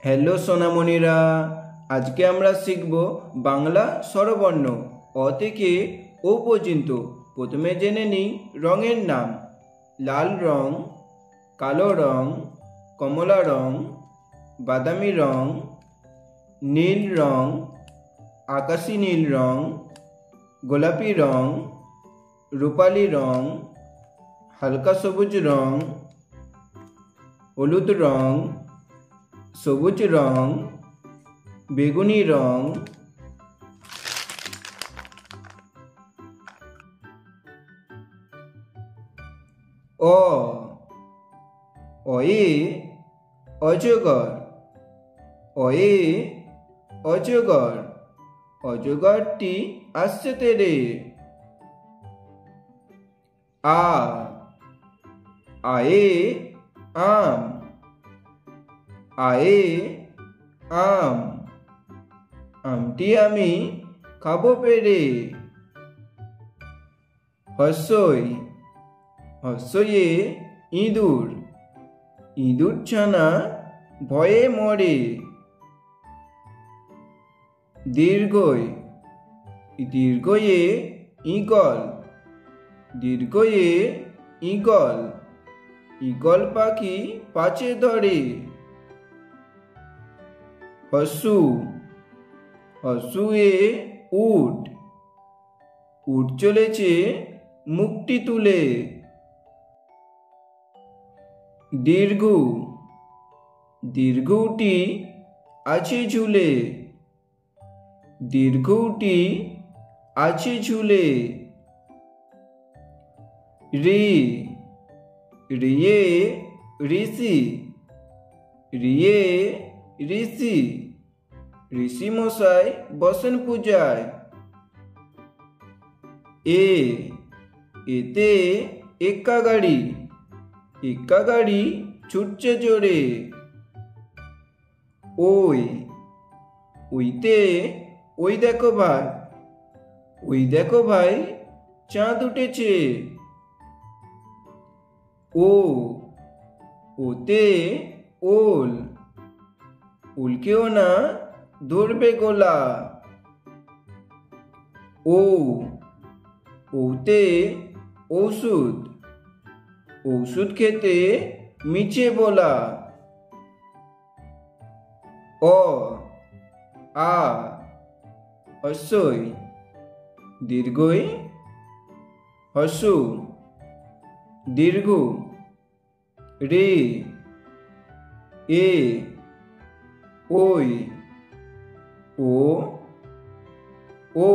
Hello সোনামণিরা, আজকে আমরা শিখব বাংলা স্বরবর্ণ অ থেকে ও পর্যন্ত। প্রথমে জেনে নিই রঙের নাম। লাল রং, কালো রং, কমলা রং, বাদামি রং, নীল রং, আকাশি নীল রং, গোলাপি রং, রূপালি রং, হালকা সবুজ রং, হলুদ রং, সবুজ রং, বেগুনি রং। অ অয়ে অজগর, অয়ে অজগর, অজগরটি আসছে তেরে। আ আয়ে আম, আয়ে আম, আমটি আমি খাবো পেরে। হর্ষই হর্ষয়ে ইঁদুর, ইঁদুর ছানা ভয়ে মরে। দীর্ঘই দীর্ঘয়ে ঈগল, দীর্ঘয়ে ঈগল, ঈগল পাখি পাছে ধরে। হর্ষু হর্ষুয়ে উট, উট চলেছে মুখটি তুলে। দীর্ঘ দীর্ঘটি আছে ঝুলে, দীর্ঘটি আছে ঝুলে। রি রিয়ে ঋষি, রিয়ে ঋষি, ঋষি মশাই বসেন পূজায়। এতে এক্কা গাড়ি, এক্কা গাড়ি ছুটছে জোরে। ওই ওইতে ওই দেখো ভাই, ওই দেখো ভাই চাঁদ উঠেছে। ও ওতে ওল, ওলকেও না ধরবে গোলা। ও ওতে ঔষধ, ঔষধ খেতে মিছে বলা। অ আ হর্ষই, দীর্ঘই হর্ষু, দীর্ঘ। রে এ ওই ও ও।